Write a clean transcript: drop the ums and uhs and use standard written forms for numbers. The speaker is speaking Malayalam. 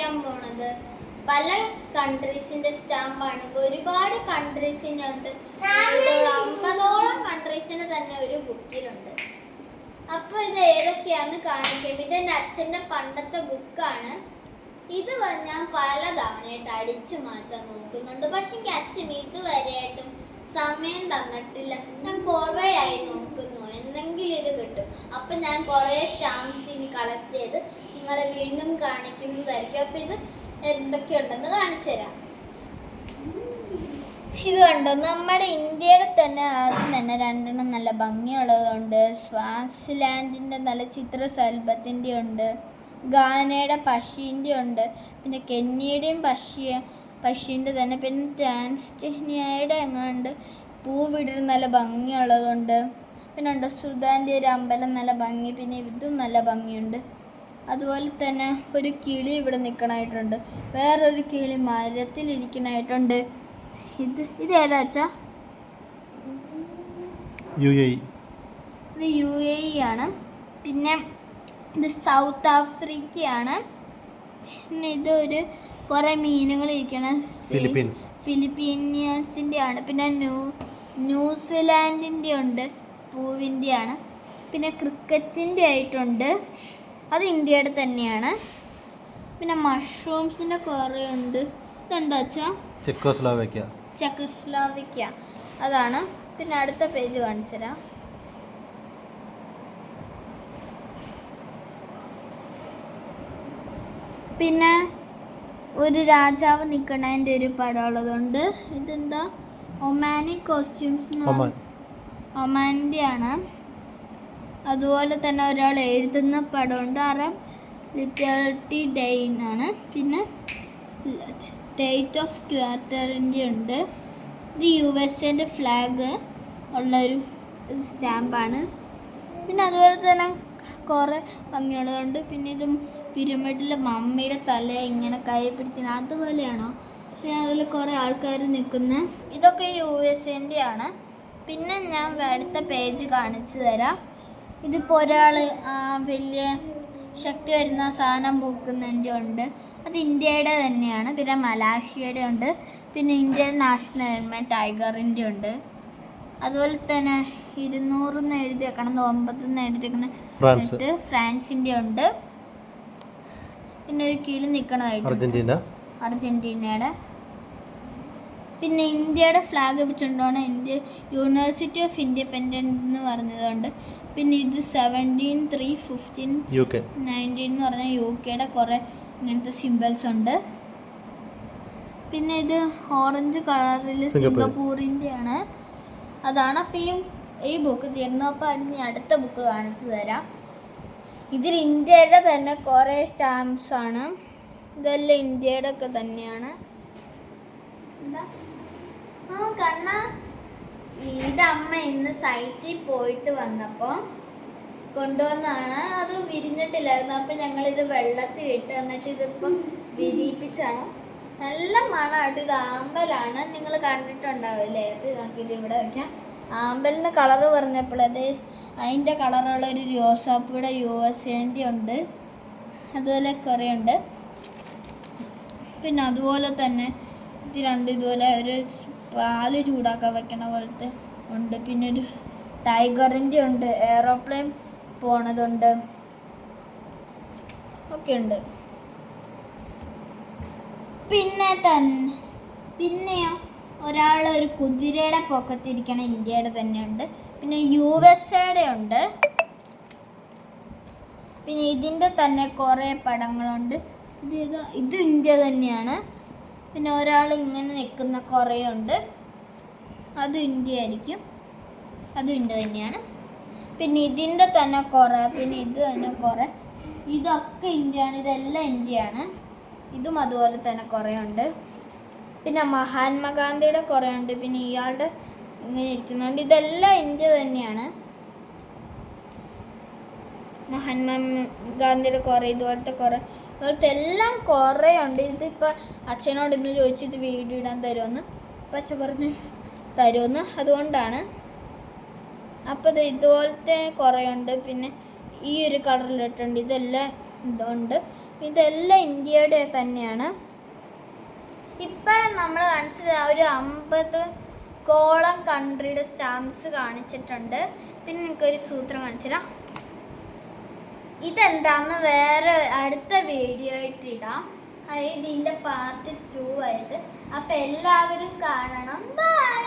കാണിക്കാൻ പോണത് പല കൺട്രീസിന്റെ സ്റ്റാമ്പാണ്. ഒരുപാട് കൺട്രീസിനുണ്ട്, 50ഓളം കൺട്രീസിന് തന്നെ ഒരു ബുക്കിലുണ്ട്. അപ്പൊ ഇത് ഏതൊക്കെയാന്ന് കാണിക്കാം. ഇതെന്റെ അച്ഛന്റെ പണ്ടത്തെ ബുക്കാണ്. ഇത് ഞാൻ പല തവണയായിട്ട് അടിച്ചു മാറ്റാൻ നോക്കുന്നുണ്ട്, പക്ഷെ എനിക്ക് അച്ഛൻ ഇതുവരെയായിട്ടും സമയം തന്നിട്ടില്ല. ഞാൻ കുറേ ആയി നോക്കുന്നു, എന്തെങ്കിലും ഇത് കിട്ടും. അപ്പൊ ഞാൻ കുറേ സ്റ്റാമ്പ്സ് ഇനി കളക്ട് ചെയ്ത് നിങ്ങളെ വീണ്ടും കാണിക്കുന്നതായിരിക്കും. അപ്പൊ ഇത് എന്തൊക്കെയുണ്ടെന്ന് കാണിച്ചു തരാം. ഇത് കണ്ടോ, നമ്മുടെ ഇന്ത്യയുടെ തന്നെ ആദ്യം തന്നെ 2 നല്ല ഭംഗിയുള്ളതുണ്ട്. സ്വാസിലാൻഡിൻ്റെ നല്ല ചിത്രശലഭത്തിൻ്റെ ഉണ്ട്, ഗാനയുടെ പശീൻ്റെ ഉണ്ട്, പിന്നെ കെന്യയുടെയും പശീൻ്റെ തന്നെ, പിന്നെ ടാൻസാനിയയുടെ എങ്ങാണ്ട് പൂവിടരുന്ന നല്ല ഭംഗിയുള്ളതുണ്ട്. പിന്നെ ഉണ്ട് സുഡാൻ്റെ ഒരു അമ്പലം നല്ല ഭംഗി, പിന്നെ ഇതും നല്ല ഭംഗിയുണ്ട്. അതുപോലെ തന്നെ ഒരു കിളി ഇവിടെ നിൽക്കണമായിട്ടുണ്ട്, വേറൊരു കിളി മരത്തിലിരിക്കണമായിട്ടുണ്ട്. ഇത് ഏതാ വെച്ചാ? ഇത് UAE ആണ്. പിന്നെ ഇത് സൗത്ത് ആഫ്രിക്കയാണ്. പിന്നെ ഇത് കുറേ മീനുകൾ ഇരിക്കണ ഫിലിപ്പീനിയൻസിൻ്റെ ആണ്. പിന്നെ ന്യൂസിലാൻഡിൻ്റെ ഉണ്ട്, പൂവിൻ്റെ ആണ്. പിന്നെ ക്രിക്കറ്റിൻ്റെ ആയിട്ടുണ്ട്, അത് ഇന്ത്യയുടെ തന്നെയാണ്. പിന്നെ മഷ്റൂംസിൻ്റെ കുറേ ഉണ്ട്. ഇതെന്താ വെച്ചാൽ ചെക്കോസ്ലോവാക്യ അതാണ്. പിന്നെ അടുത്ത പേജ് കാണിച്ചു തരാം. പിന്നെ ഒരു രാജാവ് നിൽക്കണതിൻ്റെ ഒരു പടമുള്ളതുണ്ട്. ഇതെന്താ? ഒമാനിക് കോസ്റ്റ്യൂംസ്, ഒമാൻ്റെ ആണ്. അതുപോലെ തന്നെ ഒരാൾ എഴുതുന്ന പടമുണ്ട്, അറബ് ലിറ്ററേച്ചർ ഡെയിൻ ആണ്. പിന്നെ ഡേറ്റ് ഓഫ് ക്വാർട്ടറിൻ്റെ ഉണ്ട്. ഇത് USA ഫ്ലാഗ് ഉള്ളൊരു സ്റ്റാമ്പാണ്. പിന്നെ അതുപോലെ തന്നെ കുറേ ഭംഗിയുള്ളതുണ്ട്. പിന്നെ ഇത് പിരമിഡിലെ മമ്മിയുടെ തല ഇങ്ങനെ കൈ പിടിച്ചിട്ട് അതുപോലെയാണോ? പിന്നെ അതുപോലെ കുറേ ആൾക്കാർ നിൽക്കുന്ന, ഇതൊക്കെ USA ആണ്. പിന്നെ ഞാൻ അടുത്ത പേജ് കാണിച്ചു തരാം. ഇതിപ്പോൾ ഒരാൾ വലിയ ശക്തി വരുന്ന സാധനം പൂക്കുന്നതിൻ്റെ ഉണ്ട്, അത് ഇന്ത്യയുടെ തന്നെയാണ്. പിന്നെ മലേഷ്യയുടെ ഉണ്ട്. പിന്നെ ഇന്ത്യൻ നാഷണൽ ആനിമൽ ടൈഗറിൻ്റെ ഉണ്ട്. അതുപോലെ തന്നെ 200 എഴുതി വെക്കണം, 9 എഴുതി വെക്കണം, ഫ്രാൻസിൻ്റെ ഉണ്ട്. പിന്നെ ഒരു കിളി നിൽക്കണതായിട്ട് അർജന്റീനയുടെ. പിന്നെ ഇന്ത്യയുടെ ഫ്ലാഗ് പിടിച്ചുകൊണ്ടാണ് യൂണിവേഴ്സിറ്റി ഓഫ് ഇൻഡിപെൻഡൻസ് എന്ന് പറഞ്ഞതുകൊണ്ട്. പിന്നെ ഇത് 17, 3, 15, 19 എന്ന് പറഞ്ഞ UK കുറേ ഇങ്ങനത്തെ സിമ്പിൾസ് ഉണ്ട്. പിന്നെ ഇത് ഓറഞ്ച് കളറിൽ സിംഗപ്പൂരിൻ്റെ ആണ്, അതാണ്. അപ്പം ഈ ബുക്ക് തീർന്നു. അപ്പോൾ അടുത്ത ബുക്ക് കാണിച്ചു തരാം. ഇതിൽ ഇന്ത്യയുടെ തന്നെ കുറേ സ്റ്റാമ്പ്സ് ആണ്. ഇതെല്ലാം ഇന്ത്യയുടെ ഒക്കെ തന്നെയാണ്. എന്താ കണ്ണ, ഇതമ്മ ഇന്ന് സൈറ്റിൽ പോയിട്ട് വന്നപ്പോൾ കൊണ്ടുവന്നാണ്. അത് വിരിഞ്ഞിട്ടില്ലായിരുന്നു, അപ്പം ഞങ്ങളിത് വെള്ളത്തിലിട്ട് എന്നിട്ട് ഇതിപ്പം വിരിയിപ്പിച്ചാണ്. നല്ല മണമായിട്ട്. ഇത് ആമ്പലാണ്, നിങ്ങൾ കണ്ടിട്ടുണ്ടാവില്ലേ? ഇത് ഇവിടെ വയ്ക്കാം. ആമ്പലിന് കളറ് പറഞ്ഞപ്പോൾ അതിൻ്റെ കളറുള്ള ഒരു റോസാപ്പൂയുടെ USA ഉണ്ട്, അതുപോലെ കുറേ ഉണ്ട്. പിന്നെ അതുപോലെ തന്നെ ഇത് രണ്ടും ഇതുപോലെ ഒരു പാല് ചൂടാക്കാൻ വെക്കണ പോലത്തെ ഉണ്ട്. പിന്നെ ഒരു ടൈഗറിൻ്റെ ഉണ്ട്, എയറോപ്ലെയിൻ പോണതുണ്ട്, ഒക്കെ ഉണ്ട്. പിന്നെയോ ഒരാൾ ഒരു കുതിരയുടെ പൊക്കത്തിരിക്കണ ഇന്ത്യയുടെ തന്നെ ഉണ്ട്. പിന്നെ USA ഉണ്ട്. പിന്നെ ഇതിൻ്റെ തന്നെ കുറേ പടങ്ങളുണ്ട്. ഇത് ഇന്ത്യ തന്നെയാണ്. പിന്നെ ഒരാൾ ഇങ്ങനെ നിൽക്കുന്ന കുറേ ഉണ്ട്, അതും ഇന്ത്യ ആയിരിക്കും, അതും ഇന്ത്യ തന്നെയാണ്. പിന്നെ ഇതിൻ്റെ തന്നെ കുറേ, പിന്നെ ഇത് തന്നെ കുറേ, ഇതൊക്കെ ഇന്ത്യയാണ്, ഇതെല്ലാം ഇന്ത്യയാണ്. ഇതും അതുപോലെ തന്നെ കുറേ ഉണ്ട്. പിന്നെ മഹാത്മാഗാന്ധിയുടെ കുറേ ഉണ്ട്. പിന്നെ ഇയാളുടെ ഇങ്ങനെ ഇരിക്കുന്നുണ്ട്, ഇതെല്ലാം ഇന്ത്യ തന്നെയാണ്. മഹാത്മാഗാന്ധിയുടെ കുറേ, ഇതുപോലത്തെ എല്ലാം കുറേ ഉണ്ട്. ഇതിപ്പോൾ അച്ഛനോട് ഇന്ന് ചോദിച്ചു ഇത് വീഡിയോ ഇടാൻ തരുമെന്ന്, അപ്പം അച്ഛൻ പറഞ്ഞു തരുമെന്ന്, അതുകൊണ്ടാണ്. അപ്പോൾ ഇത് ഇതുപോലത്തെ കുറേ ഉണ്ട്. പിന്നെ ഈ ഒരു കളറിലിട്ടുണ്ട്, ഇതെല്ലാം ഇതുണ്ട്. ഇതെല്ലാം ഇന്ത്യയുടെ തന്നെയാണ്. ഇപ്പം നമ്മൾ കാണിച്ചത് ഒരു 50 കൺട്രിയുടെ സ്റ്റാമ്പ്സ് കാണിച്ചിട്ടുണ്ട്. പിന്നെ എനിക്കൊരു സൂത്രം കാണിച്ചുതരാം. ഇതെന്താന്ന് വേറെ അടുത്ത വീഡിയോ ആയിട്ട് ഇടാം. അതായത് ഇതിൻ്റെ പാർട്ട് 2 ആയിട്ട്. അപ്പം എല്ലാവരും കാണണം. ബൈ.